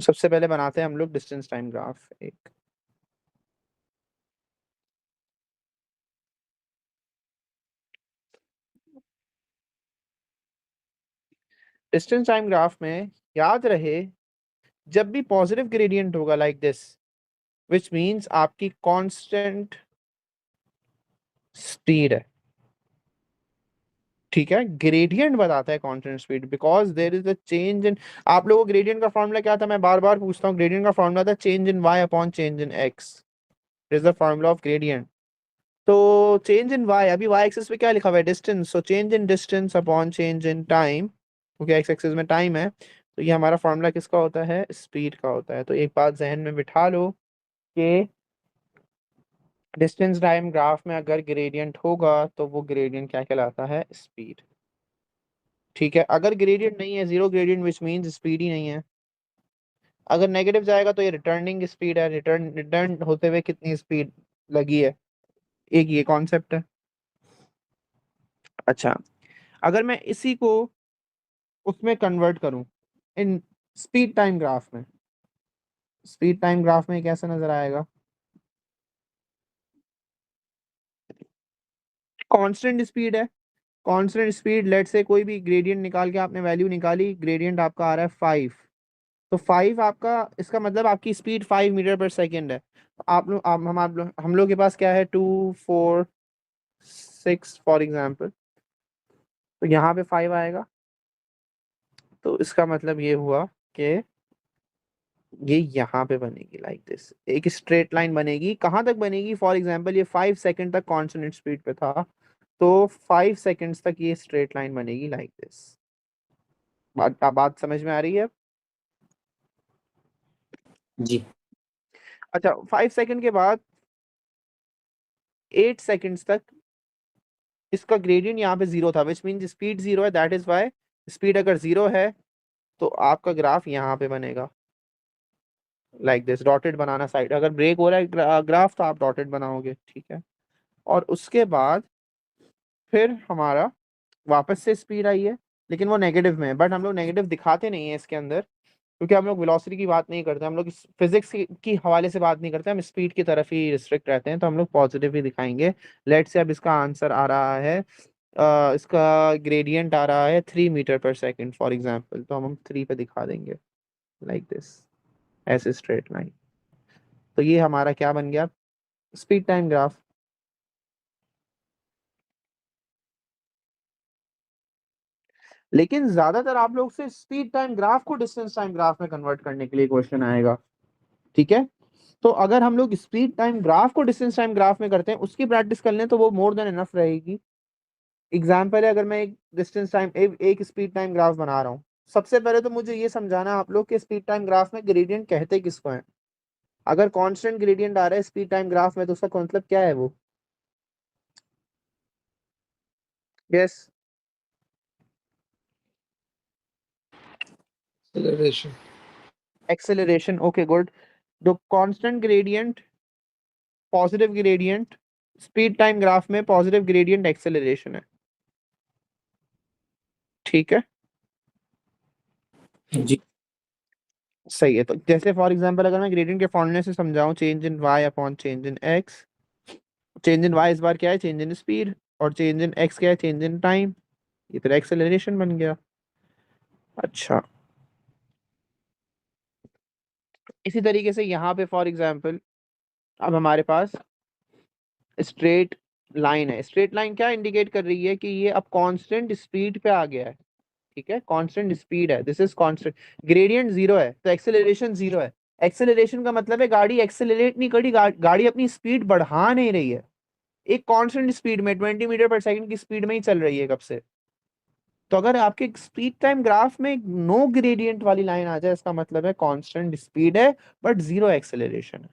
सबसे पहले बनाते हैं हम लोग डिस्टेंस टाइम ग्राफ एक। डिस्टेंस टाइम ग्राफ में याद रहे, जब भी पॉजिटिव ग्रेडियंट होगा लाइक दिस, विच मीन्स आपकी कांस्टेंट स्पीड है। ठीक है, ग्रेडियंट बताता है constant speed because there is a change in. आप लोगों को ग्रेडियंट का फॉर्मूला क्या था, मैं बार बार पूछता हूँ। ग्रेडियंट का फॉर्मूला था change in Y upon change in X, is the formula of gradient. तो चेंज इन वाई, अभी वाई एक्सिस पे क्या लिखा हुआ है, distance, so change in distance upon change in time, क्योंकि एक्स एक्सिस में टाइम है। तो ये हमारा फॉर्मूला किसका होता है, स्पीड का होता है। तो एक बात जहन में बिठा लो कि डिस्टेंस टाइम ग्राफ में अगर ग्रेडियंट होगा तो वो ग्रेडियंट क्या कहलाता है, स्पीड। ठीक है, अगर ग्रेडियंट नहीं है, zero gradient, which means speed ही नहीं है। अगर नेगेटिव जाएगा तो ये रिटर्निंग स्पीड है, रिटर्न रिटर्न होते हुए कितनी स्पीड लगी है, एक ये कॉन्सेप्ट है। अच्छा, अगर मैं इसी को उसमें कन्वर्ट करूं इन स्पीड टाइम ग्राफ में, स्पीड टाइम ग्राफ में कैसे नजर आएगा, कांस्टेंट स्पीड है। कांस्टेंट स्पीड, लेट से कोई भी ग्रेडियंट निकाल के आपने वैल्यू निकाली, ग्रेडियंट आपका आ रहा है 5। तो 5 आपका, इसका मतलब आपकी स्पीड 5 मीटर पर सेकेंड है। तो हम लोग के पास क्या है, 2 4 6 फॉर एग्जाम्पल। तो यहाँ पे 5 आएगा। तो इसका मतलब ये हुआ कि ये यहाँ पे बनेगी लाइक दिस, एक स्ट्रेट लाइन बनेगी। कहाँ तक बनेगी, फॉर एग्जाम्पल ये 5 सेकेंड तक कॉन्स्टेंट स्पीड पे था, तो 5 सेकेंड्स तक ये स्ट्रेट लाइन बनेगी लाइक दिस। बात समझ में आ रही है। जी। अच्छा, 5 सेकेंड के बाद 8 सेकेंड्स तक इसका ग्रेडियंट यहाँ पे जीरो था, विच मीन स्पीड जीरो है, दैट इज वाई स्पीड अगर जीरो है तो आपका ग्राफ यहाँ पे बनेगा like this, dotted banana side. अगर ब्रेक हो रहा है ग्राफ तो आप डॉटेड बनाओगे। ठीक है, और उसके बाद फिर हमारा वापस से स्पीड आई है, लेकिन वो नेगेटिव में है, बट हम लोग नेगेटिव दिखाते नहीं है इसके अंदर, क्योंकि हम लोग वेलोसिटी की बात नहीं करते, हम लोग फिजिक्स की हवाले से बात नहीं करते, हम स्पीड की तरफ ही रिस्ट्रिक्ट रहते हैं। तो हम लोग पॉजिटिव ही दिखाएंगे। लेट से अब इसका आंसर आ रहा है, इसका ग्रेडियंट आ रहा है 3 मीटर पर सेकेंड फॉर एग्जाम्पल, तो हम 3 पे दिखा देंगे लाइक दिस, ऐसे स्ट्रेट लाइन। तो ये हमारा क्या बन गया, स्पीड टाइम ग्राफ। लेकिन ज्यादातर आप लोग से स्पीड टाइम ग्राफ को डिस्टेंस टाइम ग्राफ में कन्वर्ट करने के लिए क्वेश्चन आएगा। ठीक है, तो अगर हम लोग स्पीड टाइम ग्राफ को डिस्टेंस टाइम ग्राफ में करते हैं, उसकी प्रैक्टिस कर लें तो वो मोर देन इनफ रहेगी। एग्जाम्पल है, अगर मैं एक डिस्टेंस टाइम एक स्पीड टाइम ग्राफ बना रहा हूँ, सबसे पहले तो मुझे ये समझाना है आप लोग कि स्पीड टाइम ग्राफ में ग्रेडियंट कहते किसको है। अगर कांस्टेंट ग्रेडियंट आ रहा है स्पीड टाइम ग्राफ में तो उसका मतलब क्या है, वो yes, acceleration. Acceleration. Okay good. जो constant gradient, positive gradient, speed time graph में पॉजिटिव ग्रेडियंट एक्सेलरेशन है। ठीक है, जी। सही है। तो जैसे फॉर एग्जांपल अगर मैं ग्रेडियंट के फॉर्मूले से समझाऊं, change in Y upon change in X, change in Y इस बार क्या है, चेंज इन स्पीड, और चेंज इन एक्स क्या है, चेंज इन टाइम। ये फिर एक्सेलरेशन बन गया। अच्छा, इसी तरीके से यहाँ पे फॉर एग्जांपल अब हमारे पास स्ट्रेट लाइन है। स्ट्रेट लाइन क्या इंडिकेट कर रही है कि ये अब कांस्टेंट स्पीड पे आ गया है। ठीक है, कांस्टेंट स्पीड है, this is constant. Gradient zero है तो एक्सेलरेशन जीरो है। एक्सेलरेशन का मतलब है गाड़ी एक्सेलरेट नहीं करी, गाड़ी अपनी स्पीड बढ़ा नहीं रही है, एक कांस्टेंट स्पीड में 20 मीटर पर सेकंड की स्पीड में ही चल रही है कब से। तो अगर आपके स्पीड टाइम ग्राफ में नो ग्रेडियंट वाली लाइन आ जाए, इसका मतलब है कांस्टेंट स्पीड है बट जीरो एक्सेलरेशन है।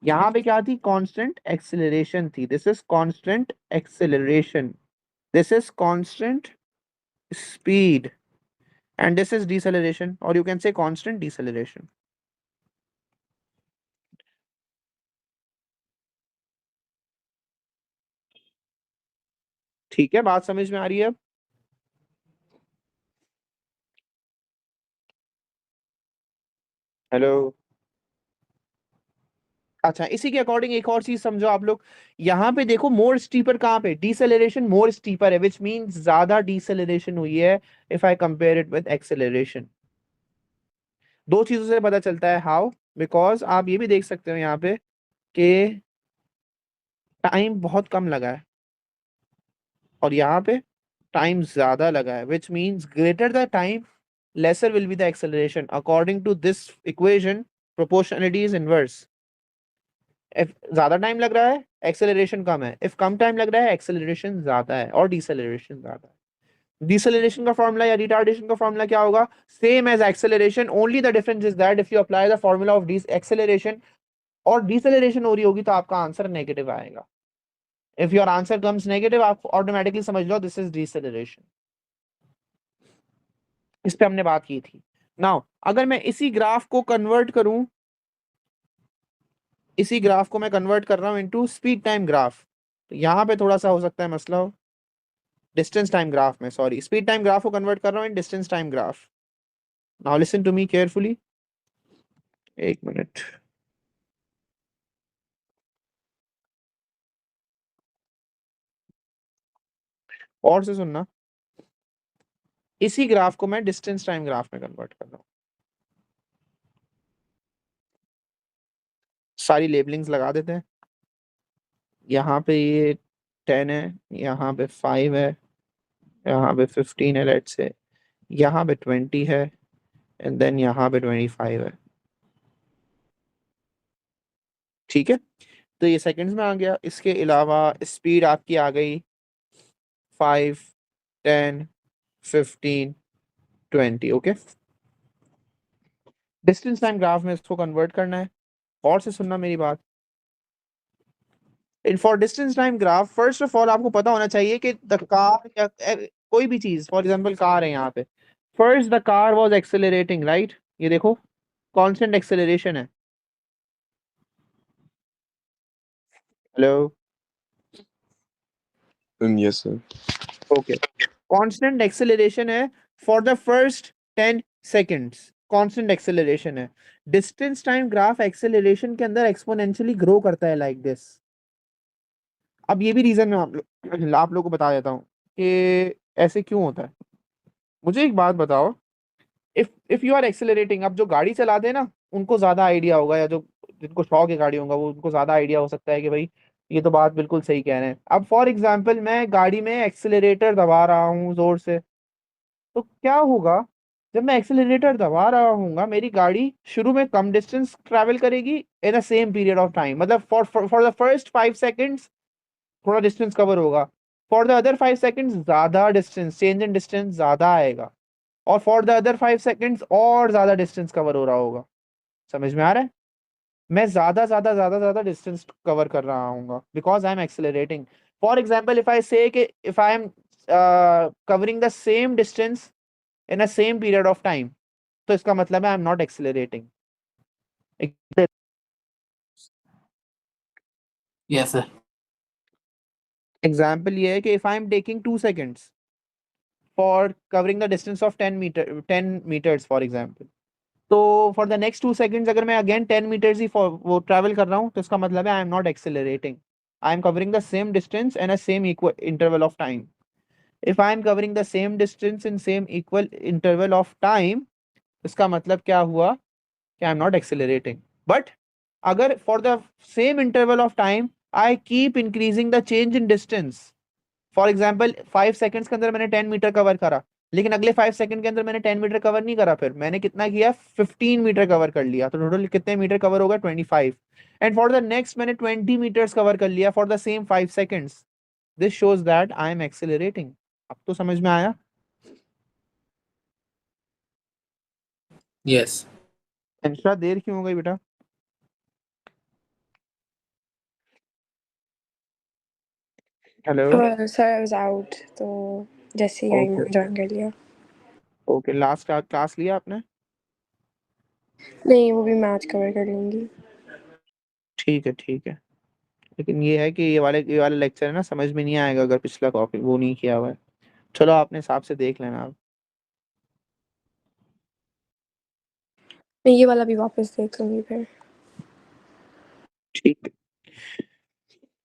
यहाँ पे क्या थी, कांस्टेंट एक्सेलरेशन थी, this is constant acceleration, this is constant speed, and this is deceleration, और you can say constant deceleration. ठीक है, बात समझ में आ रही है अब। हेलो। अच्छा, इसी के अकॉर्डिंग एक और चीज समझो आप लोग। यहाँ पे देखो मोर स्टीपर कहाँ पे, डिसेलेरेशन मोर स्टीपर है, विच मीन्स ज्यादा डिसेलेरेशन हुई है if I compare it with acceleration. दो चीजों से पता चलता है हाउ, बिकॉज आप ये भी देख सकते हो यहाँ पे कि टाइम बहुत कम लगा है और यहाँ पे टाइम ज्यादा लगा है, which means greater the time lesser will be the acceleration. According to this equation proportionality is inverse. If ज्यादा टाइम लग रहा है एक्सेलरेशन कम है, इफ कम टाइम लग रहा है एक्सेलरेशन ज्यादा है और डिसेलरेशन ज्यादा है। डिसेलरेशन का फॉर्मूला या रिटार्डेशन का फॉर्मूला क्या होगा, same as acceleration, only the difference is that if you apply the formula of acceleration और डिसेलरेशन हो रही होगी तो आपका आंसर नेगेटिव आएगा। If your answer comes negative आप ऑटोमेटिकली समझ लो दिस इज डिसेलरेशन। इस पे हमने बात की थी। नाउ अगर मैं इसी ग्राफ को कन्वर्ट करूं, इसी ग्राफ को मैं कन्वर्ट कर रहा हूं इनटू स्पीड टाइम ग्राफ, तो यहां पे थोड़ा सा हो सकता है मसला हो। डिस्टेंस टाइम ग्राफ में, सॉरी, स्पीड टाइम ग्राफ को कन्वर्ट कर रहा हूं in distance time graph. Now listen to me carefully, एक मिनट। और से सुनना, इसी ग्राफ को मैं डिस्टेंस टाइम ग्राफ में कन्वर्ट कर रहा हूं। सारी लेबलिंग्स लगा देते हैं। यहाँ पे ये 10 है, यहाँ पे 5 है, यहाँ पे 15 है लेट्स से, यहाँ पे 20 है, एंड देन यहाँ पे 25 है। ठीक है, तो ये सेकंड्स में आ गया। इसके अलावा स्पीड आपकी आ गई 5, 10, 15, 20। ओके, डिस्टेंस टाइम ग्राफ में इसको कन्वर्ट करना है। और से सुनना मेरी बात, in for distance time graph first of all आपको पता होना चाहिए कि द कार या कोई भी चीज, फॉर एग्जांपल कार है यहाँ पे, first the car was accelerating, right? ये देखो कांस्टेंट एक्सेलरेशन है। Hello. Yes, sir. Okay, constant acceleration है for the first 10 seconds, constant acceleration है। डिस्टेंस टाइम ग्राफ एक्सेलरेशन के अंदर एक्सपोनेंशियली ग्रो करता है लाइक दिस। अब ये भी रीजन मैं आप लोग को बता देता हूँ कि ऐसे क्यों होता है। मुझे एक बात बताओ, इफ यू आर एक्सेलरेटिंग, अब जो गाड़ी चलाते हैं ना उनको ज्यादा आइडिया होगा, या जो जिनको शौक है गाड़ी होगा वो उनको ज्यादा आइडिया हो सकता है कि भाई ये तो बात बिल्कुल सही कह रहे हैं। अब फॉर एग्जांपल मैं गाड़ी में एक्सेलरेटर दबा रहा हूँ जोर से, तो क्या होगा, जब मैं एक्सेलरेटर दबा रहा हूँ मेरी गाड़ी शुरू में कम डिस्टेंस ट्रैवल करेगी in a same period of time, मतलब फॉर द फर्स्ट 5 सेकेंड्स थोड़ा डिस्टेंस कवर होगा, फॉर द अदर 5 सेकेंड्स ज्यादा डिस्टेंस, चेंज इन डिस्टेंस ज्यादा आएगा, और फॉर द अदर 5 सेकेंड्स और ज्यादा डिस्टेंस कवर हो रहा होगा। समझ में आ रहा है? मैं ज्यादा डिस्टेंस कवर कर रहा हूँ because I am accelerating. For example if I say if I am covering the same distance in a same period of time, तो इसका मतलब है I am not accelerating. Yes, sir. Example ये है कि if I am taking 2 seconds for covering the distance of 10 meters for example, तो for the next 2 seconds अगर मैं अगेन 10 meters ही वो ट्रैवल कर रहा हूँ तो इसका मतलब है I am not accelerating, I am covering the same distance in a same equal interval of time. If I am covering the same distance in same equal interval of time, इसका मतलब क्या हुआ कि I am not accelerating. But अगर for the same interval of time I keep increasing the change in distance, for example 5 seconds के अंदर मैंने 10 metre cover करा, लेकिन अगले 5 सेकंड के अंदर मैंने 10 मीटर कवर नहीं करा, फिर मैंने कितना किया, 15 मीटर कवर कर लिया, तो टोटल कितने मीटर कवर होगा, 25। एंड फॉर द नेक्स्ट मैंने 20 मीटर्स कवर कर लिया for the same 5 seconds, this shows that I am accelerating. अब तो समझ में आया? Yes. इंस्टा देर क्यों हो गई बेटा? Hello. Sir I was out, तो जैसे ही आई ओके, मैं ज्वाइन कर लिया। ओके, लास्ट क्लास लिया आपने? नहीं, वो भी मैं आज कवर कर लूँगी। ठीक है, ठीक है। लेकिन ये है कि ये वाला लेक्चर है ना, समझ में नहीं आएगा अगर पिछला कॉपी वो नहीं किया हुआ है। चलो अपने हिसाब से देख लेना आप। मैं ये वाला भी वापस देख लूंगी फिर। ठीक है।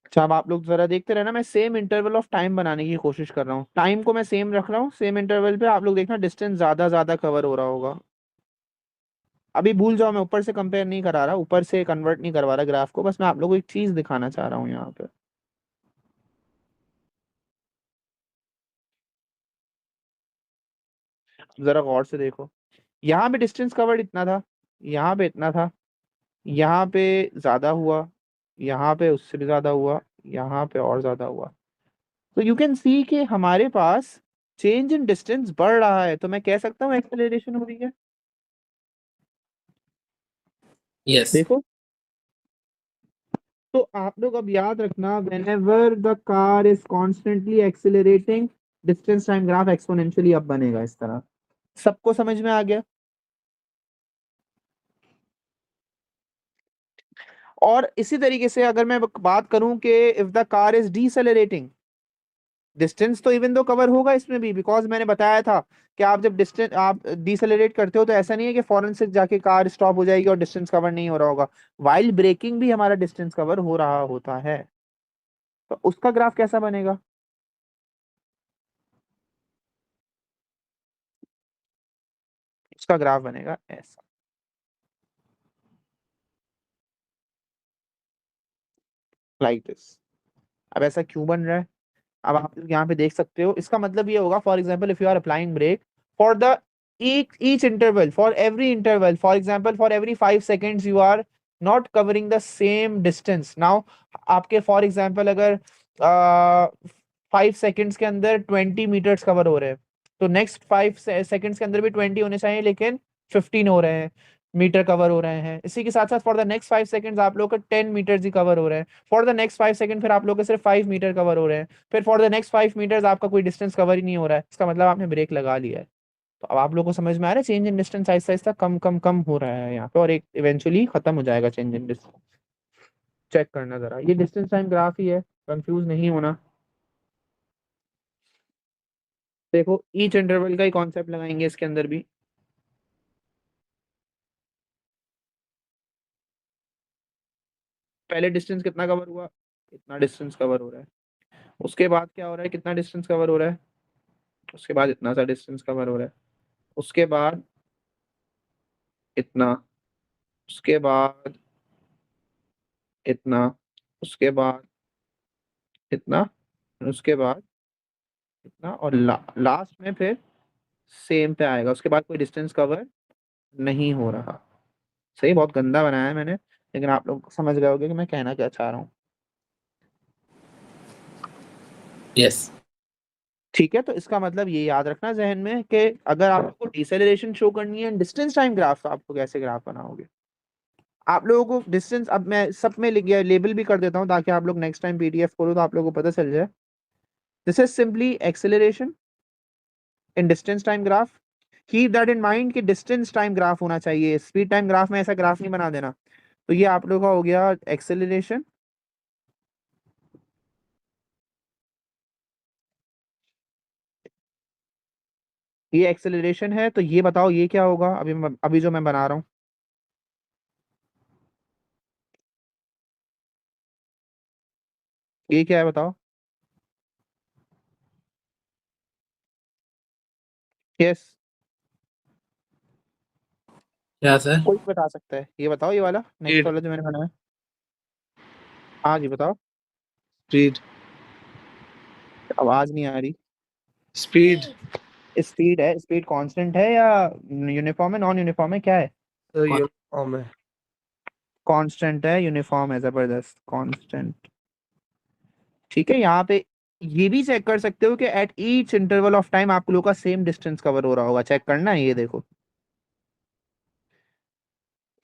अच्छा अब आप लोग जरा देखते रहना, मैं सेम इंटरवल ऑफ टाइम बनाने की कोशिश कर रहा हूँ, टाइम को मैं सेम रख रहा हूँ, सेम इंटरवल पे आप लोग देखना डिस्टेंस ज्यादा ज्यादा कवर हो रहा होगा। अभी भूल जाओ, मैं ऊपर से कंपेयर नहीं करा रहा, ऊपर से कन्वर्ट नहीं करवा रहा ग्राफ को, बस मैं आप लोगों को एक चीज दिखाना चाह रहा हूँ यहाँ पे। जरा गौर से देखो, यहाँ पे डिस्टेंस कवर्ड इतना था, यहाँ पे इतना था, यहाँ पे ज्यादा हुआ, यहाँ पे उससे भी ज्यादा हुआ, यहाँ पे और ज्यादा हुआ। तो यू कैन सी कि हमारे पास चेंज इन डिस्टेंस बढ़ रहा है, तो मैं कह सकता हूँ एक्सेलरेशन हो रही है। Yes. देखो, तो आप लोग अब याद रखना, whenever the car is constantly accelerating, distance time graph exponentially अब बनेगा इस तरह। सबको समझ में आ गया? और इसी तरीके से अगर मैं बात करूं कि if the car is decelerating, distance तो इवन दो कवर होगा इसमें भी, बिकॉज मैंने बताया था कि आप जब डिस्टेंस आप डिसेलरेट करते हो तो ऐसा नहीं है कि फौरन से जाके कार स्टॉप हो जाएगी और डिस्टेंस कवर नहीं हो रहा होगा, वाइल ब्रेकिंग भी हमारा डिस्टेंस कवर हो रहा होता है। तो उसका ग्राफ कैसा बनेगा? उसका ग्राफ बनेगा ऐसा, लाइक दिस। अब ऐसा क्यों बन रहा है? अब आप यहाँ पे देख सकते हो, इसका मतलब ये होगा, for example if you are applying brake for the each interval, for every interval, for example for every 5 seconds you are not covering the same distance now। आपके फॉर एग्जाम्पल अगर 5 सेकेंड्स के अंदर 20 मीटर्स कवर हो रहे हैं, तो next 5 seconds के अंदर भी 20 होने चाहिए, लेकिन 15 हो रहे हैं, मीटर कवर हो रहे हैं। इसी के साथ साथ फॉर द नेक्स्ट 5 सेकेंड्स आप लोग का 10 मीटर्स ही कवर हो रहे हैं, फॉर द नेक्स्ट 5 सेकेंड फिर आप लोग के सिर्फ 5 मीटर कवर हो रहे हैं, फिर फॉर द नेक्स्ट 5 मीटर्स आपका कोई डिस्टेंस कवर ही नहीं हो रहा है, इसका मतलब आपने ब्रेक लगा लिया है। तो अब आप लोगों को समझ में आ रहा है, change in distance Aahista Aahista कम कम कम हो रहा है यहाँ पे, और एक इवेंचुअली खत्म हो जाएगा चेंज इन डिस्टेंस। चेक करना जरा, ये डिस्टेंस टाइम ग्राफ ही है, कंफ्यूज नहीं होना। देखो ईच इंटरवल का ही कॉन्सेप्ट लगाएंगे इसके अंदर भी। पहले डिस्टेंस कितना कवर हुआ, इतना डिस्टेंस कवर हो रहा है, उसके बाद क्या हो रहा है, कितना डिस्टेंस कवर हो रहा है, उसके बाद इतना सा डिस्टेंस कवर हो रहा है, उसके बाद इतना, उसके बाद इतना, उसके बाद इतना, उसके बाद इतना, और लास्ट में फिर सेम पे आएगा, उसके बाद कोई डिस्टेंस कवर नहीं हो रहा। सही, बहुत गंदा बनाया है मैंने, लेकिन आप लोग समझ गए होंगे कि मैं कहना क्या चाह रहा हूँ। Yes. ठीक है, तो इसका मतलब ये याद रखना जहन में कि अगर आपको डिसेलरेशन शो करनी है डिस्टेंस टाइम ग्राफ, तो आपको कैसे ग्राफ बनाओगे। आप लोगों को डिस्टेंस, अब मैं सब में लिख गया, लेबल भी कर देता हूँ ताकि आप लोग नेक्स्ट टाइम पीडीएफ खोलो तो आप लोगों को पता चल जाए। This is simply acceleration in distance time graph. Keep that in mind कि डिस्टेंस टाइम ग्राफ होना चाहिए, स्पीड टाइम ग्राफ में ऐसा ग्राफ नहीं बना देना। तो ये आप लोगों का हो गया एक्सेलरेशन, ये एक्सेलरेशन है। तो ये बताओ ये क्या होगा, अभी जो मैं बना रहा हूँ, ये क्या है बताओ। यस, क्या सर? कोई बता सकता है, ये बताओ, ये वाला नेक्स्ट Speed. वाला जो मैंने बनाया। हाँ जी बताओ। Speed. आवाज नहीं आ रही। Speed. स्पीड है, स्पीड कांस्टेंट है या यूनिफॉर्म है, नॉन यूनिफॉर्म है, क्या है? तो यूनिफॉर्म है। कांस्टेंट है, यूनिफॉर्म है, जबरदस्त, कांस्टेंट। ठीक है, यहाँ पे ये भी चेक कर सकते हो कि at each interval of time आप लोगों का सेम डिस्टेंस कवर हो रहा होगा, चेक करना है, ये देखो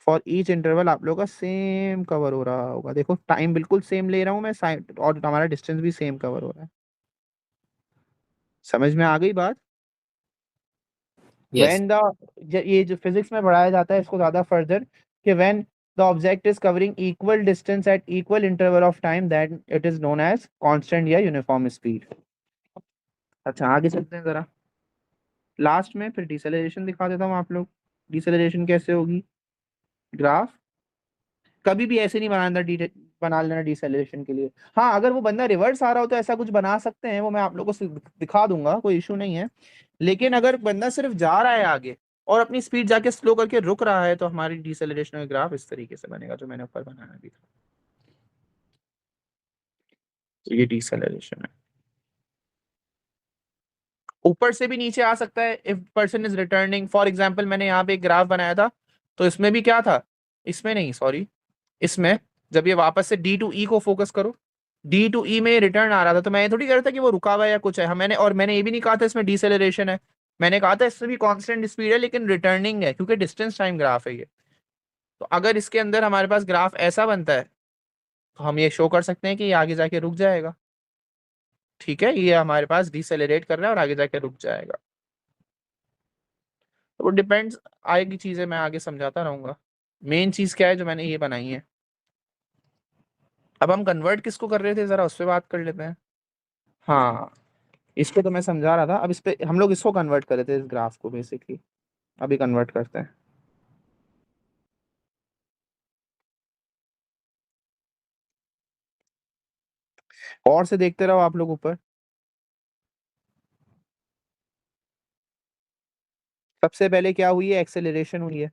फॉर ईच इंटरवल आप लोगों का सेम कवर हो रहा होगा, देखो टाइम बिल्कुल सेम ले रहा हूँ मैं, और हमारा डिस्टेंस भी सेम कवर हो रहा है। समझ में आ गई बात? Yes. व्हेन द, ये जो फिजिक्स में पढ़ाया जाता है इसको ज्यादा फर्दर, कि when the object is covering equal distance at equal interval of time, that it is known as constant या यूनिफॉर्म स्पीड। अच्छा आगे चलते हैं जरा, लास्ट में फिर डिसेलरेशन दिखा देता हूँ आप लोग, डिसेलरेशन कैसे होगी। ग्राफ कभी भी ऐसे नहीं बना लेना डिसेलेरेशन के लिए। हाँ, अगर वो बंदा रिवर्स आ रहा हो तो ऐसा कुछ बना सकते हैं, वो मैं आप लोगों को दिखा दूंगा, कोई इशू नहीं है। लेकिन अगर बंदा सिर्फ जा रहा है आगे और अपनी स्पीड जाके स्लो करके रुक रहा है, तो हमारी डिसेलेरेशन का ग्राफ इस तरीके से बनेगा जो मैंने ऊपर बनाया अभी। तो ये डिसेलेरेशन है। ऊपर से भी नीचे आ सकता है if person is returning. For example मैंने यहाँ पे एक ग्राफ बनाया था, तो इसमें भी क्या था, इसमें नहीं सॉरी, इसमें जब ये वापस से डी टू ई को फोकस करो, डी टू ई में रिटर्न आ रहा था, तो मैं ये थोड़ी कह रहा था कि वो रुका हुआ है या कुछ है। मैंने ये भी नहीं कहा था इसमें डिसेलरेशन है, मैंने कहा था इसमें भी कांस्टेंट स्पीड है लेकिन रिटर्निंग है, क्योंकि डिस्टेंस टाइम ग्राफ है ये। तो अगर इसके अंदर हमारे पास ग्राफ ऐसा बनता है तो हम ये शो कर सकते हैं कि ये आगे जाके रुक जाएगा। ठीक है, ये हमारे पास डिसेलरेट कर रहा है और आगे जाके रुक जाएगा। तो वो डिपेंड्स, आएगी चीजें मैं आगे समझाता रहूंगा। मेन चीज क्या है जो मैंने ये बनाई है। अब हम कन्वर्ट किसको कर रहे थे, जरा उस पर बात कर लेते हैं। हाँ, इसको तो मैं समझा रहा था, अब इस पे हम लोग इसको कन्वर्ट कर रहे थे, इस ग्राफ को बेसिकली। अभी कन्वर्ट करते हैं। और से देखते रहो आप लोग ऊपर। सबसे पहले क्या हुई है, एक्सेलरेशन हुई है।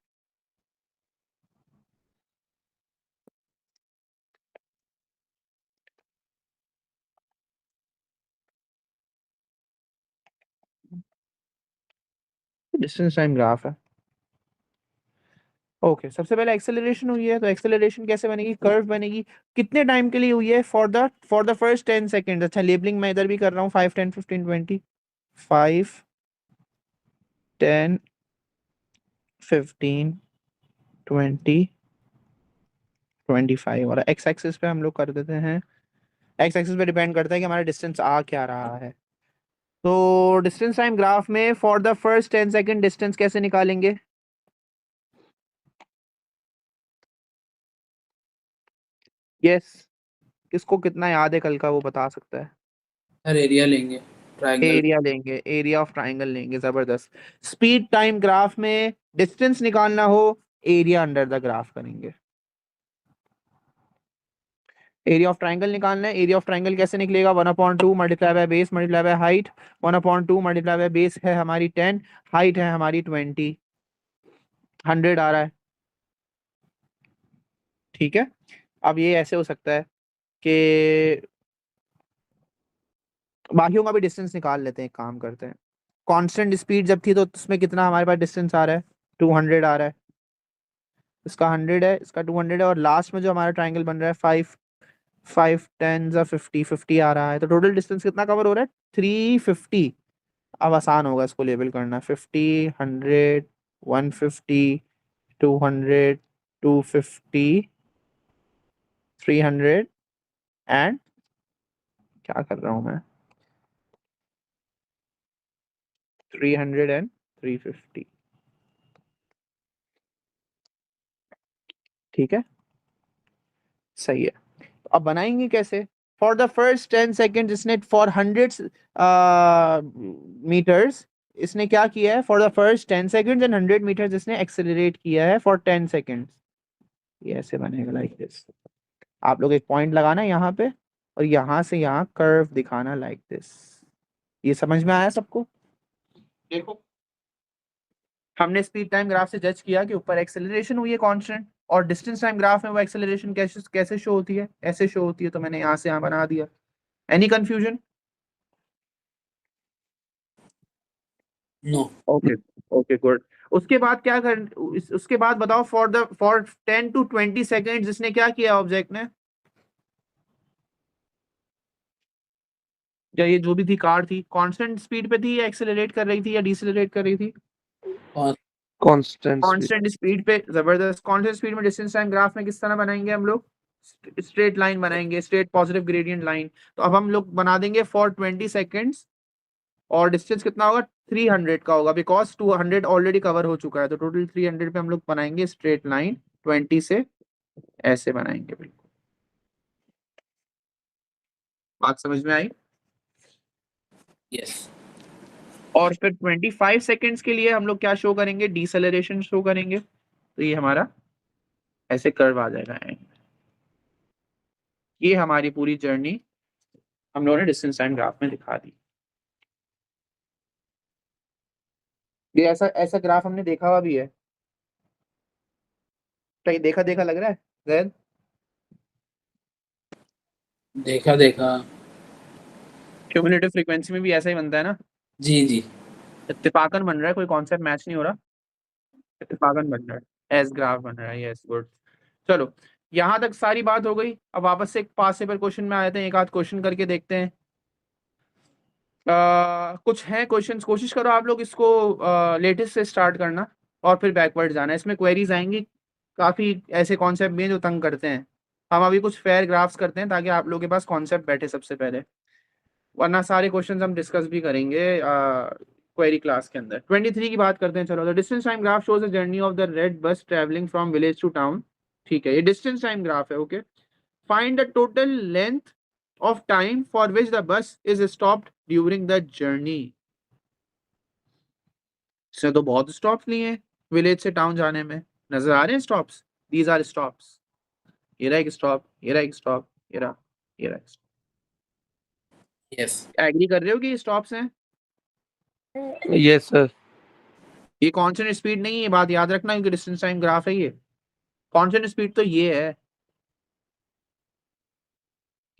डिस्टेंस टाइम ग्राफ है। ओके, सबसे पहले एक्सेलरेशन हुई है, तो एक्सेलरेशन कैसे बनेगी, कर्व बनेगी। कितने टाइम के लिए हुई है, फॉर द फर्स्ट 10 सेकेंड। अच्छा, लेबलिंग मैं इधर भी कर रहा हूँ, 5 10 15 20, 5 10 15 20 25। और एक्स एक्सिस पे हम लोग कर देते हैं, एक्स एक्सिस पे डिपेंड करता है कि हमारा डिस्टेंस आ क्या रहा है। तो डिस्टेंस टाइम ग्राफ में for the first 10 second distance कैसे निकालेंगे। यस, किसको कितना याद है कल का, वो बता सकता है। सर एरिया लेंगे, ट्रायंगल। एरिया लेंगे, एरिया ऑफ ट्राइंगल लेंगे, जबरदस्त। स्पीड टाइम ग्राफ में डिस्टेंस निकालना हो, एरिया अंडर द ग्राफ करेंगे। एरिया ऑफ ट्राइंगल निकालना है, एरिया ऑफ ट्राइंगल कैसे निकलेगा, 1/2 multiply by base multiply by height. 1/2 multiply by base है हमारी 10, हाइट है हमारी 20, 100 आ रहा है। ठीक है, अब ये ऐसे हो सकता है कि बाकियों का भी डिस्टेंस निकाल लेते हैं, एक काम करते हैं। कांस्टेंट स्पीड जब थी तो उसमें कितना हमारे पास डिस्टेंस आ रहा है, 200 आ रहा है। इसका 100 है, इसका 200 है, और लास्ट में जो हमारा ट्राइंगल बन रहा है 5 5 10 50 50 आ रहा है। तो टोटल डिस्टेंस कितना कवर हो रहा है, 350। अब आसान होगा इसको लेबल करना, 50 100 150 200 250 300 एंड क्या कर रहा हूँ मैं, 300 एंड 350। ठीक है, सही है। तो अब बनाएंगे कैसे, फॉर द फर्स्ट 10 सेकेंड इसने फॉर 100 मीटर्स इसने क्या किया है, for the first 10 second and 100 meters इसने एक्सेलरेट किया है फॉर 10 सेकेंड। ये ऐसे बनेगा लाइक दिस। आप लोग एक पॉइंट लगाना यहाँ पे और यहाँ से यहाँ कर्व दिखाना लाइक दिस। ये समझ में आया सबको। देखो, हमने स्पीड टाइम ग्राफ से जज किया कि ऊपर एक्सेलरेशन हुई है कांस्टेंट, और डिस्टेंस टाइम ग्राफ में वो एक्सेलरेशन कैसे कैसे शो होती है, ऐसे शो होती है। तो मैंने यहाँ से यहाँ बना दिया। Any confusion. No. Okay, okay good. उसके बाद क्या कर, उसके बाद बताओ, फॉर 10 to 20 सेकेंड जिसने क्या किया ऑब्जेक्ट ने, या ये जो भी थी कार थी, कांस्टेंट स्पीड पे थी या एक्सेलरेट कर रही थी या डिसेलरेट कर रही थी, कांस्टेंट स्पीड। कांस्टेंट स्पीड पे। जबरदस्त। कांस्टेंट स्पीड में डिस्टेंस टाइम ग्राफ में किस तरह बनाएंगे हम लोग, स्ट्रेट लाइन बनाएंगे, स्ट्रेट पॉजिटिव ग्रेडियंट लाइन। तो अब हम लोग बना देंगे फॉर 20 सेकेंड्स, और डिस्टेंस कितना होगा, 300 का होगा, बिकॉज 200 ऑलरेडी कवर हो चुका है। तो टोटल 300 पे हम लोग बनाएंगे स्ट्रेट लाइन 20 से, ऐसे बनाएंगे। बिल्कुल, बात समझ में आई। यस। और फिर 25 सेकेंड्स के लिए हम लोग क्या शो करेंगे, डिसेलरेशन शो करेंगे। तो ये हमारा ऐसे कर्व आ जाएगा एंड। ये हमारी पूरी जर्नी हम लोगों ने डिस्टेंस टाइम ग्राफ में दिखा दी। ये ऐसा ऐसा ग्राफ हमने देखा हुआ भी है, कहीं देखा देखा लग रहा है जैद? देखा देखा। क्यूमुलेटिव फ्रीक्वेंसी में भी ऐसा ही बनता है ना? जी जी। इत्तेफाकन बन रहा है, कोई कॉन्सेप्ट मैच नहीं हो रहा, इत्तेफाकन बन रहा है, एस ग्राफ बन रहा है। Yes good. चलो यहां तक सारी बात हो गई। अब वापस से एक पास पेपर क्वेश्चन में आते हैं, एक आध क्वेश्चन करके देखते हैं। कुछ है क्वेश्चंस, कोशिश करो आप लोग इसको लेटेस्ट से स्टार्ट करना और फिर बैकवर्ड जाना। इसमें क्वेरीज आएंगी, काफी ऐसे कॉन्सेप्ट भी हैं जो तंग करते हैं। हम अभी कुछ फेयर ग्राफ्स करते हैं ताकि आप लोगों के पास कॉन्सेप्ट बैठे सबसे पहले, वरना सारे क्वेश्चंस हम डिस्कस भी करेंगे क्वेरी क्लास के अंदर। 23 की बात करते हैं। चलो, the distance time graph shows the journey of the red bus travelling from village to town. ठीक है, ये डिस्टेंस टाइम ग्राफ है। Okay, find the total length of time for which the bus is stopped during the journey। इसने तो बहुत stops लिए हैं village से टाउन जाने में, नजर आ रहे हैं स्टॉप्स? These are stops. ये रहा एक स्टॉप, ये रहा एक स्टॉप, ये रहा एक स्टॉप। यस। एग्री कर रहे हो कि ये स्टॉप्स हैं? Yes sir. ये कांस्टेंट स्पीड नहीं है, ये बात याद रखना, क्योंकि डिस्टेंस टाइम ग्राफ है ये। कांस्टेंट स्पीड तो ये है।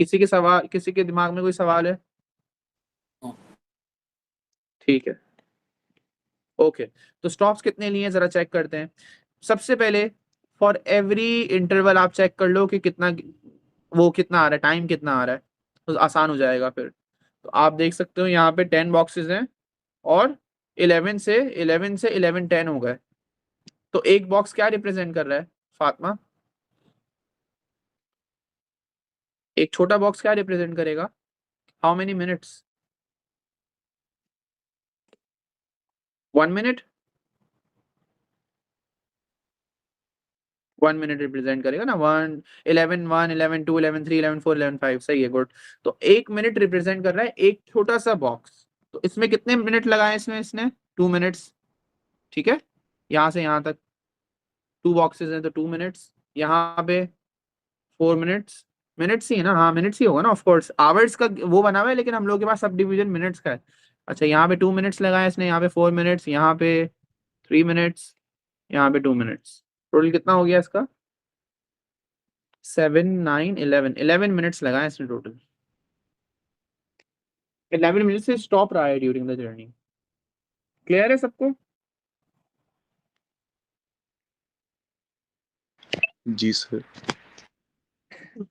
किसी के दिमाग में कोई सवाल है? ठीक है, ओके। तो स्टॉप्स कितने लिए हैं जरा चेक करते हैं। सबसे पहले फॉर एवरी इंटरवल आप चेक कर लो कि कितना, वो कितना आ रहा है, टाइम कितना आ रहा है, तो आसान हो जाएगा फिर। तो आप देख सकते हो यहाँ पे 10 बॉक्सेस हैं और 11 से 11:10 हो गए। तो एक बॉक्स क्या रिप्रेजेंट कर रहा है फातिमा? एक छोटा बॉक्स क्या रिप्रेजेंट करेगा? How many minutes? 1 minute. 1 minute represent करेगा ना। 1 11 1 11 2 11 3 11 4 11 5। सही है, गुड। तो 1 मिनट रिप्रेजेंट कर रहा है एक छोटा सा बॉक्स। तो इसमें कितने मिनट लगाए इसने 2 मिनट्स। ठीक है, यहां से यहां तक 2 बॉक्सेस हैं तो 2 मिनट्स। यहाँ पे 4 मिनट्स। मिनट्स ही है ना? हाँ मिनट्स ही होगा ना, ऑफ कोर्स। आवर्स का वो बना हुआ है लेकिन हम लोग के पास सब डिवीजन मिनट्स का है। अच्छा, यहाँ पे 2 मिनट्स लगाए इसने, यहाँ पे 4 मिनट्स, यहाँ पे 3 मिनट्स, यहाँ पे 2 मिनट्स। टोटल कितना हो गया इसका? 7 9 11 मिनट्स लगाए इसने टोटल। 11 मिनट से स्टॉप रहा है ड्यूरिंग द जर्नी। क्लियर है सबको? जी sir.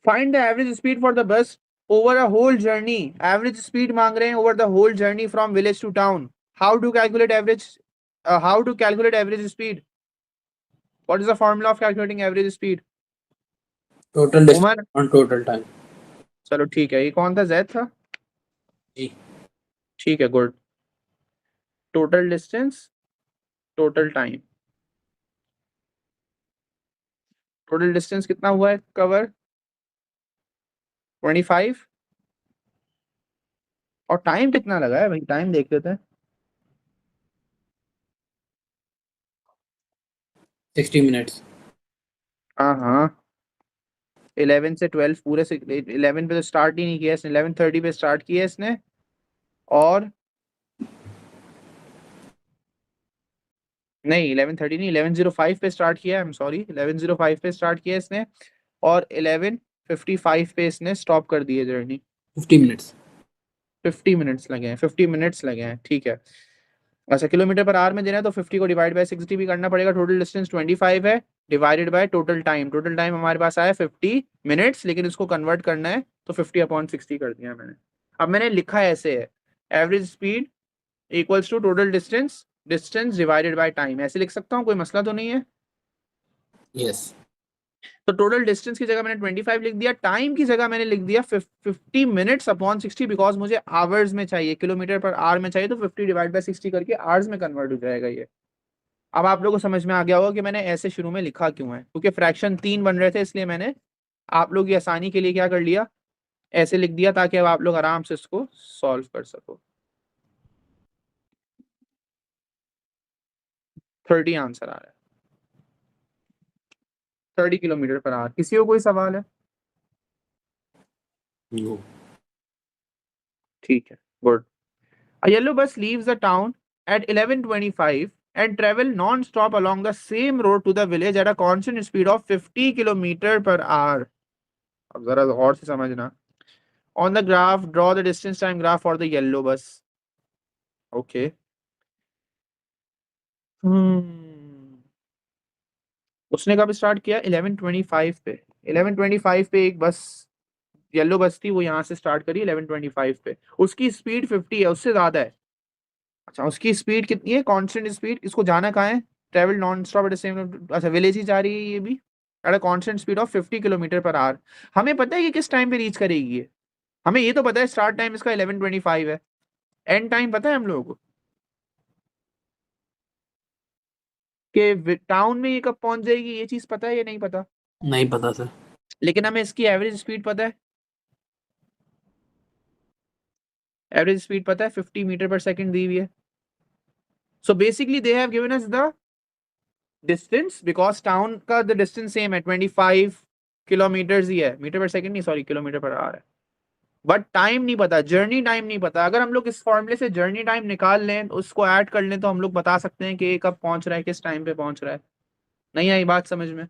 Find the average speed for the bus over a whole journey. Average speed मांग रहे हैं over the whole journey from village to town. How to calculate average, how to calculate average speed? What is the formula of calculating average speed? Total उमर? Distance on total time. चलो ठीक है, ये कौन था, जैद था? जी। ठीक है, good. Total distance, total time. Total distance कितना हुआ है कवर? 25। और टाइम कितना लगा है भाई? टाइम देख लेते हैं। 60 मिनट्स। हाँ हाँ, 11 से 12 पूरे से 11 पे तो स्टार्ट ही नहीं किया इसने, 11:30 पे स्टार्ट किया इसने और नहीं 11:30 नहीं, 11:05 पे स्टार्ट किया। आई एम सॉरी, 11:05 पे स्टार्ट किया इसने और 11:55 पे इसने स्टॉप कर दिया जर्नी। 50 मिनट्स। 50 मिनट्स लगे हैं, 50 मिनट्स लगे हैं, ठीक है। अच्छा, किलोमीटर पर आवर में देना है तो 50 को डिवाइड बाय 60 भी करना पड़ेगा। टोटल डिस्टेंस 25 है, divided by total time. Total time हमारे पास आया 50 मिनट्स, लेकिन इसको कन्वर्ट करना है तो 50/60 कर दिया मैंने। अब मैंने लिखा ऐसे है, average speed equals to total distance, distance divided by time. ऐसे लिख सकता हूँ, कोई मसला तो नहीं है? यस। तो टोटल डिस्टेंस की जगह मैंने 25 लिख दिया, टाइम की जगह मैंने लिख दिया 50 मिनट्स अपॉन 60, बिकॉज मुझे आवर्स में चाहिए, किलोमीटर पर आवर में चाहिए, तो 50 डिवाइड बाय 60 करके आवर्स में कन्वर्ट हो जाएगा ये। अब आप लोगों को समझ में आ गया होगा कि मैंने ऐसे शुरू में लिखा क्यों है, क्योंकि फ्रैक्शन 3 बन रहे थे, इसलिए मैंने आप लोग की आसानी के लिए क्या कर लिया, ऐसे लिख दिया ताकि अब आप लोग आराम से इसको सॉल्व कर सको। 30 आंसर आ रहा है, 30 किलोमीटर पर आवर। किसी को कोई सवाल है? No. ठीक है, good. A yellow bus leaves the town at 11:25 and travel non-stop along the same road to the village at a constant speed of 50 kilometre per hour. अब जरा और से समझना। On the graph, draw the distance time graph for the yellow bus. Okay. उसने कब start किया? 11:25 पे। 11:25 पे एक बस येलो बस थी, वो यहाँ से स्टार्ट करी 11:25 पे। उसकी स्पीड 50 है, उससे ज्यादा है। अच्छा, उसकी स्पीड कितनी है? Constant speed. इसको जाना कहाँ है? Travel non stop at the same. अच्छा, विलेज ही जा रही है ये भी eight a constant speed of 50 kilometre per hour. हमें पता है कि किस टाइम पे रीच करेगी ये। हमें ये तो पता है स्टार्ट टाइम इसका 11:25 है। एंड टाइम पता है हम लोगों को कि टाउन में ये कब पहुंच जाएगी, ये चीज पता है या नहीं पता? नहीं पता सर। लेकिन हमें इसकी एवरेज स्पीड पता है। एवरेज स्पीड पता है 50 मीटर पर सेकंड दी हुई है। So basically they have given us the distance because town का द डिस्टेंस सेम है, 25 किलोमीटर ही है। मीटर पर सेकंड नहीं, सॉरी, किलोमीटर पर आवर है। बट टाइम नहीं पता, जर्नी टाइम नहीं पता। अगर हम लोग इस फॉर्मूले से जर्नी टाइम निकाल लें, उसको ऐड कर लें, तो हम लोग बता सकते हैं कि ये कब पहुंच रहा है, किस टाइम पे पहुंच रहा है। नहीं आई बात समझ में?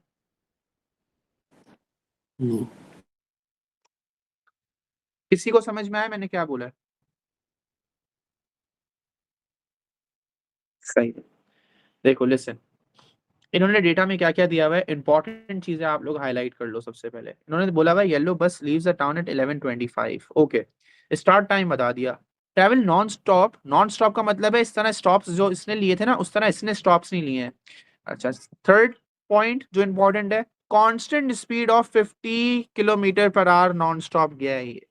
No. किसी को समझ में आया मैंने क्या बोला है? सही। देखो लिसन, इन्होंने डेटा में क्या क्या दिया हुआ है, इंपॉर्टेंट चीजें आप लोग हाईलाइट कर लो। सबसे पहले इन्होंने बोला हुआ yellow bus leaves the town eight 11:25। Okay, start time बता दिया। Travel non stop. Non stop का मतलब है इस तरह स्टॉप्स जो इसने लिए थे ना, उस तरह इसने स्टॉप्स नहीं लिए हैं। अच्छा, थर्ड पॉइंट जो इंपॉर्टेंट है, constant speed of 50 kilometre per hour non stop गया है ये।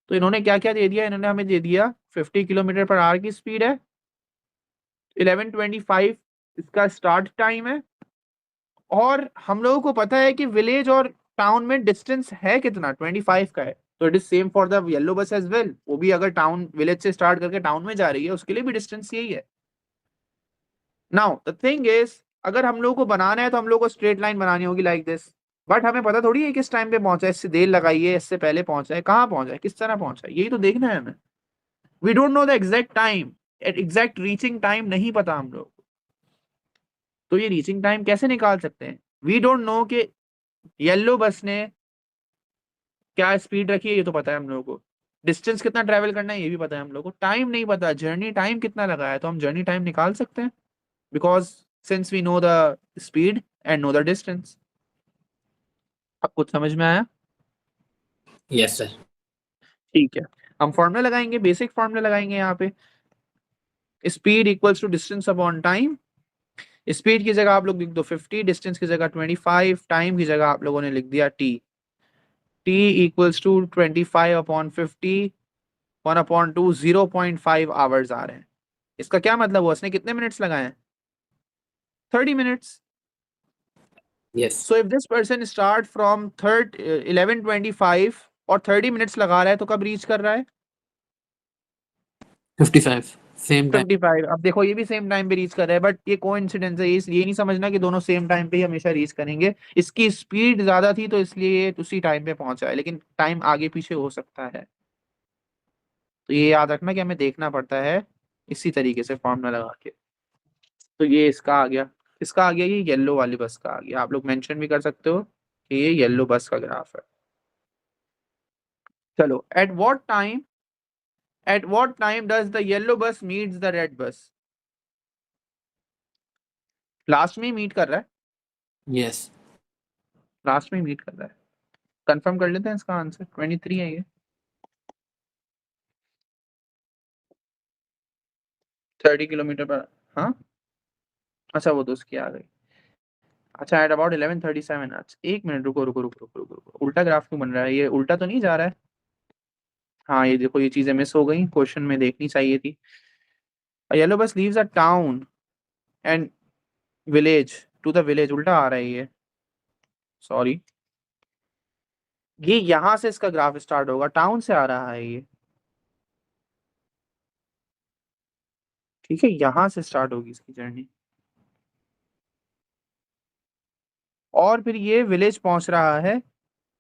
तो इन्होंने क्या क्या दे दिया? इन्होंने हमें दे दिया 50 किलोमीटर पर आवर की स्पीड है, 11:25 इसका स्टार्ट टाइम है, और हम लोगों को पता है कि विलेज और टाउन में डिस्टेंस है कितना, 25 का है। तो it is same for the yellow बस एज वेल। वो भी अगर टाउन विलेज से स्टार्ट करके टाउन में जा रही है, उसके लिए भी डिस्टेंस यही है। नाउ द थिंग इज, अगर हम लोग को बनाना है तो हम लोग को स्ट्रेट लाइन बनानी होगी लाइक दिस। बट हमें पता थोड़ी है किस टाइम पे पहुंचा है, इससे देर लगाई है, इससे पहले पहुंचा है, कहाँ पहुंचा है, किस तरह पहुंचा है, यही तो देखना है हमें। We don't know the exact time, exact reaching time नहीं पता हम लोग को। तो ये रीचिंग टाइम कैसे निकाल सकते हैं? वी डोंट नो कि येलो बस ने क्या स्पीड रखी है, ये तो पता है हम लोगों को। डिस्टेंस कितना ट्रेवल करना है, ये भी पता है हम लोगों को। टाइम नहीं पता, जर्नी टाइम कितना लगा है, तो हम जर्नी टाइम निकाल सकते हैं because since we know the speed and know the distance. अब कुछ समझ में आया? Yes sir. ठीक है, हम फॉर्मूला लगाएंगे, बेसिक फॉर्मूला लगाएंगे यहाँ पे। Speed equals to distance upon time. Speed की जगह आप लोग लिख दो 50, डिस्टेंस की जगह 25, टाइम की जगह आप लोगों ने लिख दिया T. T equals to 25 upon 50, 1/2, 0.5 hours आ रहे हैं। इसका क्या मतलब हुआ? इसने कितने मिनट्स लगाए हैं? 30 minutes. Yes. So if this person start from 11:25 और 30 मिनट्स लगा रहा है, तो कब रीच कर रहा है? 55. Same time. 55। अब देखो ये भी सेम टाइम पे रीच कर रहा है, बट ये कोइंसिडेंस है, ये नहीं समझना कि दोनों सेम टाइम पे ही हमेशा रीच करेंगे। इसकी स्पीड ज्यादा थी तो इसलिए ये उसी टाइम पे पहुंचा है, लेकिन टाइम आगे पीछे हो सकता है। तो ये याद रखना कि हमें देखना पड़ता है इसी तरीके से फॉर्मूला लगा के। तो ये इसका आ गया। इसका आ गया, ये येलो वाली बस का आ गया। आप लोग मेंशन भी कर सकते हो कि ये येलो बस का ग्राफ है। चलो, at what time does the yellow bus meets the red bus? Last में ही मीट कर रहा है। Yes. लास्ट में ही मीट कर रहा है। कंफर्म कर लेते हैं इसका आंसर 23 है ये। 30 किलोमीटर पर। हाँ, अच्छा वो तो उसकी आ गई। अच्छा, एट अबाउट 11:37। अच्छा एक मिनट, रुको रुको रुको रुको रुको रुको, उल्टा ग्राफ क्यों बन रहा है? ये उल्टा तो नहीं जा रहा है? हाँ, ये देखो, ये चीजें मिस हो गई, क्वेश्चन में देखनी चाहिए थी। Yellow bus leaves a town and village to the village, उल्टा आ रहा है ये, सॉरी। ये यहां से इसका ग्राफ स्टार्ट होगा, टाउन से आ रहा है ये। ठीक है, यहां से स्टार्ट होगी इसकी जर्नी। और फिर ये विलेज पहुंच रहा है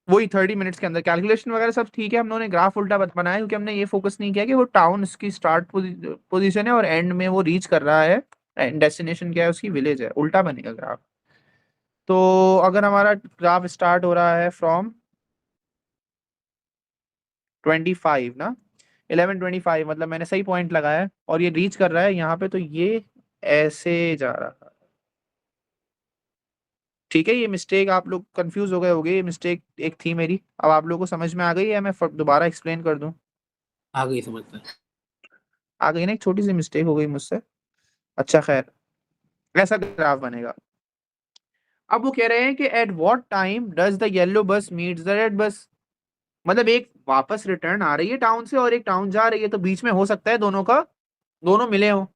वही 30 मिनट्स के अंदर। कैलकुलेशन वगैरह सब ठीक है, हम लोगों ने ग्राफ उल्टा बनाया क्योंकि हमने ये फोकस नहीं किया कि वो टाउन उसकी स्टार्ट पोजीशन है और एंड में वो रीच कर रहा है, डेस्टिनेशन क्या है उसकी, विलेज है, उल्टा बनेगा ग्राफ। तो अगर हमारा ग्राफ स्टार्ट हो रहा है फ्रॉम 25 ना, 11:25 मतलब मैंने सही पॉइंट लगाया है और ये रीच कर रहा है यहाँ पे, तो ये ऐसे जा रहा है। ठीक है, ये मिस्टेक आप लोग कंफ्यूज हो गए होंगे, ये मिस्टेक एक थी मेरी, अब आप लोगों को समझ में आ गई है, मैं दोबारा एक्सप्लेन कर दूं? आ गई समझ में। आ गई ना, एक छोटी सी मिस्टेक हो गई मुझसे। अच्छा खैर, ऐसा ग्राफ बनेगा। अब वो कह रहे हैं कि eight what time does the yellow bus meets the red बस, मतलब एक वापस रिटर्न आ रही है टाउन से और एक टाउन जा रही है, तो बीच में हो सकता है दोनों का, दोनों मिले हो।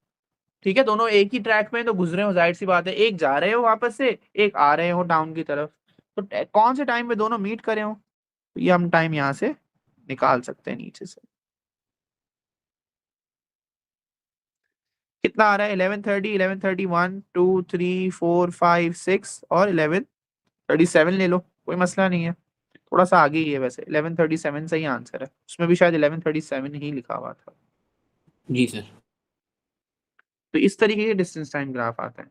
ठीक है, दोनों एक ही ट्रैक पे तो गुजरे हो, जाहिर सी बात है, एक जा रहे हो वापस से, एक आ रहे हो टाउन की तरफ, तो कौन से टाइम पे दोनों मीट करे हो, तो ये हम टाइम यहाँ से निकाल सकते हैं नीचे से। कितना आ रहा है? 11:30, 11:31, 2, 3, 4, 5, 6 और 11:37 ले लो, कोई मसला नहीं है। थोड़ा सा आगे ही है वैसे, 11:37 सही आंसर है, उसमें भी शायद 11:37 ही लिखा हुआ था। जी सर। तो इस तरीके के डिस्टेंस टाइम ग्राफ आते हैं।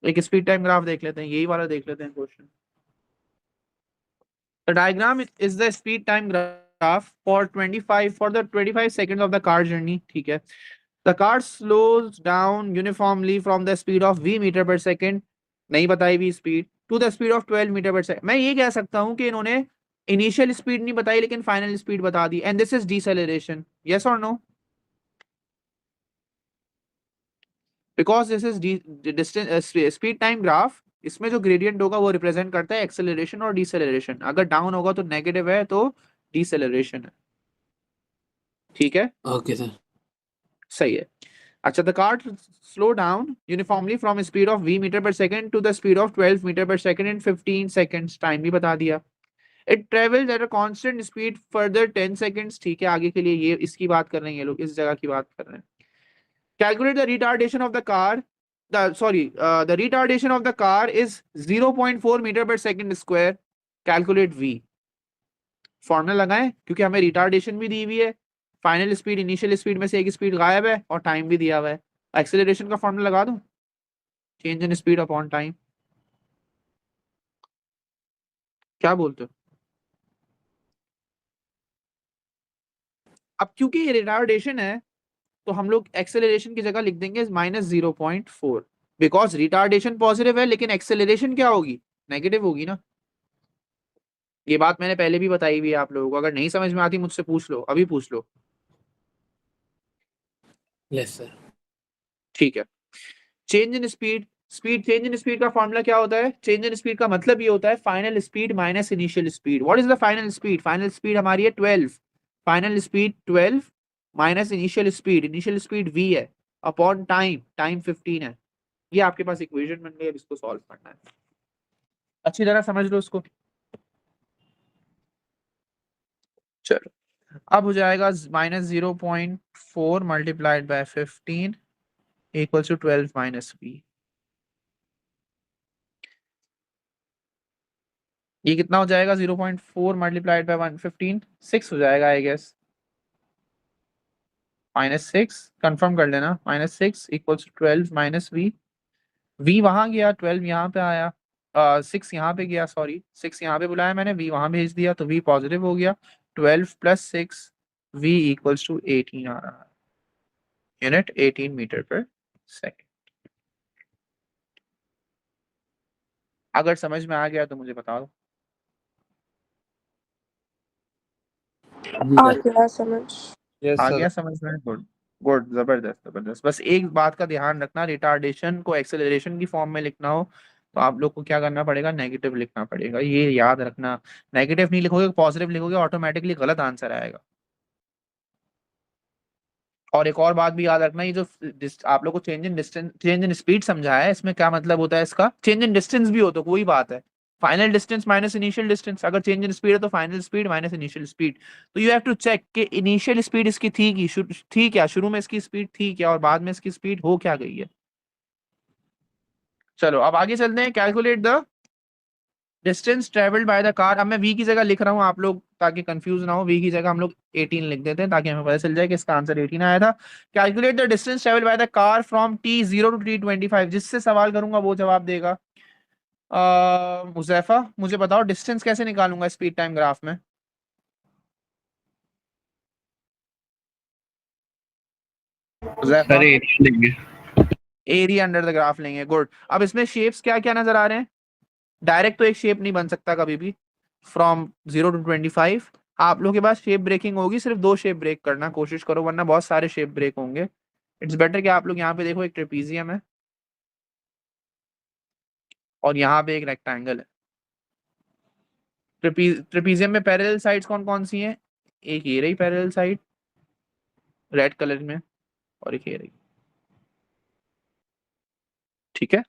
एक स्पीड टाइम ग्राफ देख लेते हैं, यही वाला देख लेते हैं question. The diagram is the speed time graph for 25 seconds of the car journey. ठीक है, the car slows down uniformly from the speed of v meter per second, नहीं बताई भी speed, to the speed of 12 metre per second. मैं ये कह सकता हूं कि इन्होंने इनिशियल स्पीड नहीं बताई लेकिन फाइनल स्पीड बता दी, and this is deceleration, yes और no? Because this is distance speed time graph, इसमें जो ग्रेडियंट होगा वो रिप्रेजेंट करता है एक्सेलरेशन और डिसेलरेशन, अगर डाउन होगा तो नेगेटिव है, तो डिसेलरेशन है। ठीक है, ओके सर। सही है। अच्छा, the car slow down uniformly from speed of v metre per second to the speed of 12 metre per second in 15 seconds, time भी बता दिया। It travels at a constant speed further 10 seconds, ठीक है, आगे के लिए ये इसकी बात कर रहे हैं ये लोग, इस जगह की बात कर रहे हैं। Calculate the retardation of the car, the retardation of the car is 0.4 metre per second square, calculate v। Formula लगाएं क्योंकि हमें रिटार्डेशन भी दी हुई है, फाइनल स्पीड इनिशियल स्पीड में से एक स्पीड गायब है और टाइम भी दिया हुआ है। एक्सेलरेशन का फॉर्मूला लगा दूं, change in speed upon time, क्या बोलते हो? अब क्योंकि ये रिटार्डेशन है तो हम लोग एक्सेलरेशन की जगह लिख देंगे -0.4, बिकॉज रिटार्डेशन पॉजिटिव है लेकिन एक्सेलरेशन क्या होगी, नेगेटिव होगी ना। ये बात मैंने पहले भी बताई हुई है आप लोगों को, अगर नहीं समझ में आती मुझसे पूछ लो, अभी पूछ लो। Yes sir. ठीक है, change in speed, change in speed का फॉर्मूला क्या होता है? चेंज इन स्पीड का मतलब ये होता है final speed minus initial speed. What is the final speed? Final speed हमारी है 12, final speed 12 minus initial speed v है, अपॉन टाइम, टाइम 15 है। ये आपके पास इक्वेशन बन गई, अब इसको सॉल्व करना है, अच्छी तरह समझ लो उसको। चलो, अब हो जाएगा -0.4 multiplied by 15 equals to 12 minus v। ये कितना हो जाएगा? 0.4 मल्टीप्लाइड बाय 115, 6 हो जाएगा आई गेस, -6, कंफर्म कर लेना, -6 equals to 12 minus v। v वहां गया, 12 यहाँ पे आया, 6 यहाँ पे गया, सॉरी 6 यहाँ पे बुलाया मैंने, v वहां भेज दिया तो v पॉजिटिव हो गया, 12 + 6 v इक्वल्स टू 18 आ रहा है, यूनिट 18 मीटर पर सेकंड। अगर समझ में आ गया तो मुझे बताओ। जी आ सर। गया समझ। यस आ सर। गया समझ में? गुड गुड, जबरदस्त जबरदस्त। बस एक बात का ध्यान रखना, रिटार्डेशन को एक्सेलरेशन की फॉर्म में लिखना हो तो आप लोग को क्या करना पड़ेगा? नेगेटिव लिखना पड़ेगा, ये याद रखना। नेगेटिव नहीं लिखोगे, पॉजिटिव लिखोगे, ऑटोमेटिकली गलत आंसर आएगा। और एक और बात भी याद रखना, ये जो आप लोग को change in distance, change in speed समझाया है, इसमें क्या मतलब होता है इसका? चेंज इन डिस्टेंस भी हो तो कोई बात है, final distance minus initial distance, अगर चेंज इन स्पीड है तो final speed minus initial speed. तो यू हैव टू चेक कि इनिशियल स्पीड इसकी थी क्या, शुरू में इसकी स्पीड थी क्या, और बाद में इसकी स्पीड हो क्या गई है। चलो अब आगे चलते हैं, calculate the distance travelled by the car, अब मैं v की जगह लिख रहा हूँ आप लोग ताकि कंफ्यूज ना हो, v की जगह हम लोग 18 लिख देते हैं ताकि हमें पता चल जाए कि इसका आंसर 18 आया था। Calculate the distance travelled by the car from t0 to t25, जिससे सवाल करूंगा वो जवाब देगा। मुजैफा मुझे बताओ डिस्टेंस कैसे निकालूंगा स्पीड टाइम ग्राफ में? मुजैफा, सर एरिया लेंगे। एरिया अंडर द ग्राफ लेंगे, गुड। अब इसमें शेप्स क्या क्या नजर आ रहे हैं? डायरेक्ट तो एक शेप नहीं बन सकता कभी भी फ्रॉम 0 टू 25। आप लोगों के पास शेप ब्रेकिंग होगी, सिर्फ 2 शेप ब्रेक करना कोशिश करो वरना बहुत सारे शेप ब्रेक होंगे। इट्स बेटर कि आप लोग यहाँ पे देखो, एक ट्रेपीजियम है और यहाँ पे एक रेक्टेंगल है। ट्रेपीजियम में पैरेलल साइड्स कौन कौन सी हैं? एक ये रही पैरेलल साइड रेड कलर में, और एक ये रही, ठीक है।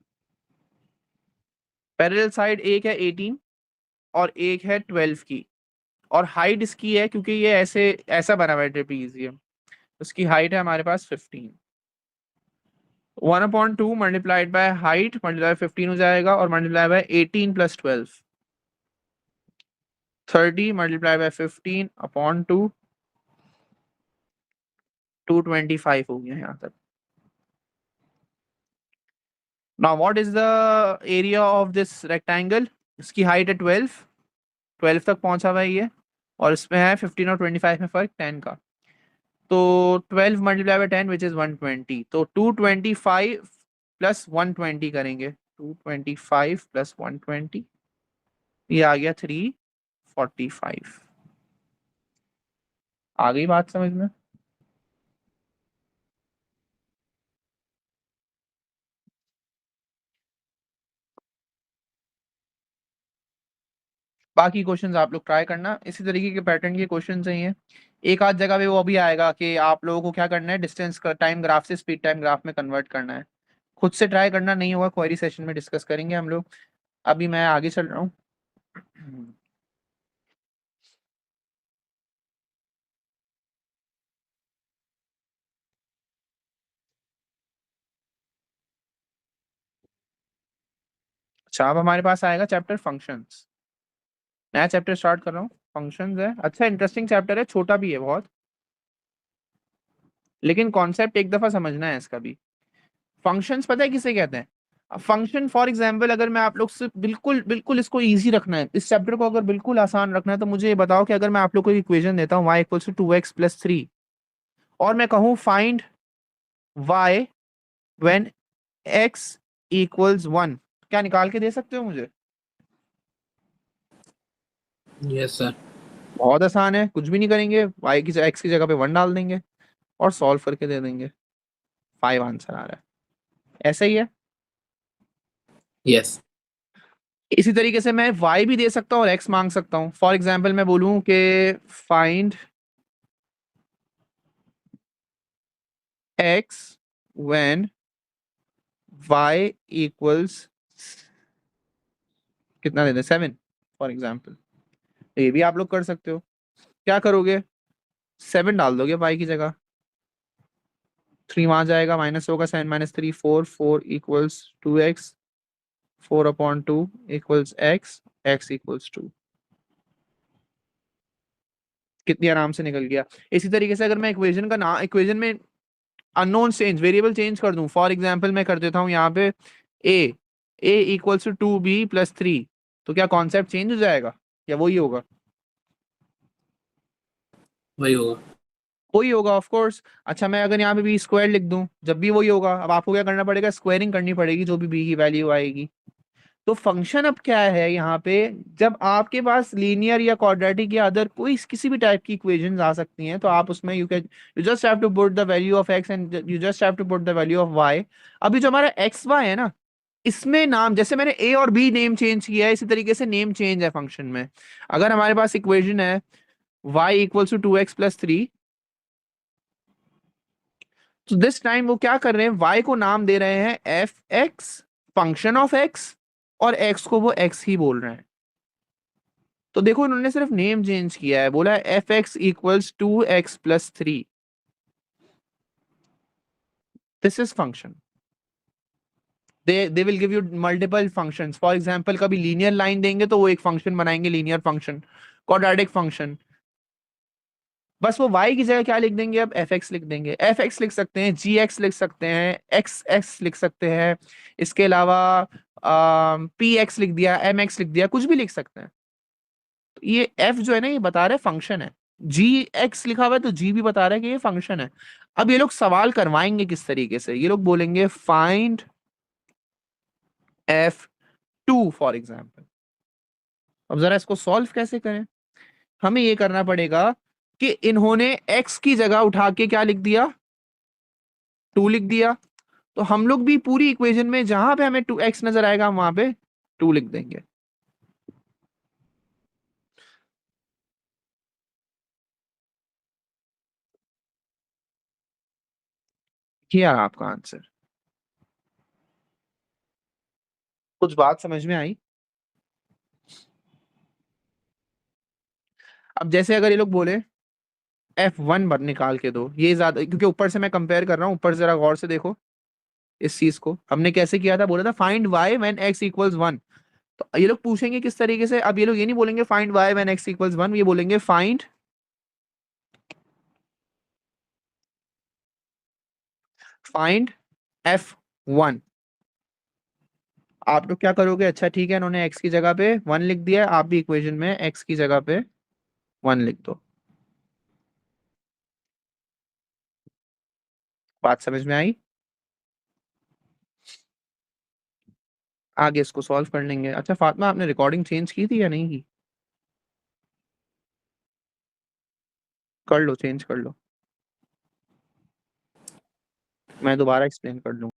पैरेलल साइड एक है 18 और एक है 12 की, और हाइट इसकी है क्योंकि ये ऐसे ऐसा बना हुआ है ट्रेपीजियम, उसकी हाइट है हमारे पास 15। 1/2 मल्टीप्लाइड बाय हाइट मल्टीप्लाई 15 हो जाएगा, और multiply by 18 plus 12, 30 multiply by 15/2, 225 हो गया यहाँ तक। Now what is the area of this rectangle? इसकी हाइट है 12 तक पहुंचा हुआ है ये, और इसमें है 15 और 25 में फर्क 10 का। तो 12 मल्टीप्लाई बाय 10 विच इज 120, तो 225 प्लस 120 करेंगे, 225 प्लस 120, ये आ गया 345। आ गई बात समझ में? बाकी क्वेश्चंस आप लोग ट्राई करना, इसी तरीके के पैटर्न के क्वेश्चन चाहिए। एक आध जगह पे वो भी आएगा कि आप लोगों को क्या करना है, डिस्टेंस टाइम ग्राफ से स्पीड टाइम ग्राफ में कन्वर्ट करना है। खुद से ट्राई करना नहीं होगा, क्वेरी सेशन में डिस्कस करेंगे हम लोग। अभी मैं आगे चल रहा हूँ। अच्छा, अब हमारे पास आएगा चैप्टर फंक्शंस। नया चैप्टर स्टार्ट कर रहा हूँ, फंक्शंस है। अच्छा इंटरेस्टिंग चैप्टर है, छोटा भी है बहुत, लेकिन कॉन्सेप्ट एक दफा समझना है इसका भी। फंक्शंस पता है किसे कहते हैं? फंक्शन फॉर एग्जांपल, अगर मैं आप लोग से बिल्कुल बिल्कुल इसको इजी रखना है, इस चैप्टर को अगर बिल्कुल आसान रखना है, तो मुझे ये बताओ कि अगर मैं आप लोग को एक इक्वेशन देता हूँ y equals to 2x plus 3, और मैं कहूँ find y when x equals 1, क्या निकाल के दे सकते हो मुझे? Yes sir. बहुत आसान है, कुछ भी नहीं करेंगे, y की x की जगह पे 1 डाल देंगे और सॉल्व करके दे देंगे, 5 आंसर आ रहा है। ऐसा ही है। यस। इसी तरीके से मैं y भी दे सकता हूँ और x मांग सकता हूँ। फॉर एग्जाम्पल मैं बोलूँ कि find x when y equals कितना देते हैं 7 फॉर एग्जाम्पल, ये भी आप लोग कर सकते हो। क्या करोगे? 7 डाल दोगे y की जगह, 3 वहां जाएगा, माइनस होगा, 7 minus 3 4, 4 equals 2x, 4/2 equals x equals 2। कितनी आराम से निकल गया। इसी तरीके से अगर मैं इक्वेशन का नाम, इक्वेशन में अननोन चेंज, वेरिएबल चेंज कर दूं, फॉर एग्जांपल मैं कर देता हूं यहाँ पे a equals to 2b plus 3, तो क्या कॉन्सेप्ट चेंज हो जाएगा या वही होगा? वही होगा। वही होगा ऑफ कोर्स। अच्छा मैं अगर यहाँ पे बी स्क्वायर लिख दूं, जब भी वही होगा। अब आपको क्या करना पड़ेगा? स्क्वायरिंग करनी पड़ेगी जो भी बी की वैल्यू आएगी। तो फंक्शन अब क्या है यहाँ पे, जब आपके पास लीनियर या क्वाड्रेटिक या अदर कोई किसी भी टाइप की इक्वेशंस आ सकती हैं, तो आप उसमें you just have to put the value of x and you just have to put the value of y। अभी जो हमारा एक्स वाई है ना, इसमें नाम, जैसे मैंने a और b नेम चेंज किया है, इसी तरीके से नेम चेंज है फंक्शन में। अगर हमारे पास इक्वेशन है y equals to 2x plus 3, तो दिस टाइम वो क्या कर रहे हैं, y को नाम दे रहे हैं F x, function of x, और x को वो x ही बोल रहे हैं। तो देखो उन्होंने सिर्फ नेम चेंज किया है, बोला है F x equals 2x plus 3, this is function. They will give you multiple functions. For example कभी लीनियर लाइन देंगे तो वो एक फंक्शन बनाएंगे, लीनियर फंक्शन, क्वाड्रेटिक फंक्शन। बस वो y की जगह क्या लिख देंगे, अब fx लिख देंगे। fx लिख सकते हैं, gx लिख सकते हैं, xx लिख सकते हैं, इसके अलावा px लिख दिया, mx लिख दिया, कुछ भी लिख सकते हैं। तो ये f जो है ना, ये बता रहा है फंक्शन है। gx लिखा हुआ है तो g भी बता रहा है कि ये फंक्शन है। अब ये लोग सवाल करवाएंगे किस तरीके से, ये लोग बोलेंगे फाइंड f2 फॉर एग्जाम्पल। अब जरा इसको सॉल्व कैसे करें, हमें ये करना पड़ेगा कि इन्होंने x की जगह उठा के क्या लिख दिया, 2 लिख दिया। तो हम लोग भी पूरी इक्वेशन में जहां पे हमें 2x नजर आएगा वहां पे 2 लिख देंगे। किया आपका आंसर। कुछ बात समझ में आई? अब जैसे अगर ये लोग बोले f1 बर निकाल के दो, ये ज्यादा, क्योंकि ऊपर से मैं कंपेयर कर रहा हूं, ऊपर से जरा गौर से देखो इस चीज को। हमने कैसे किया था, बोला था find y when x equals 1। तो ये लोग पूछेंगे किस तरीके से, अब ये लोग ये नहीं बोलेंगे find y when x equals 1, ये बोलेंगे फाइंड f1। आप लोग क्या करोगे, अच्छा ठीक है, इन्होंने x की जगह पे 1 लिख दिया है, आप भी इक्वेशन में x की जगह पे 1 लिख दो। बात समझ में आई? आगे इसको सॉल्व कर लेंगे। अच्छा फातिमा, आपने रिकॉर्डिंग चेंज की थी या नहीं की? कर लो, चेंज कर लो, मैं दोबारा एक्सप्लेन कर लूँ।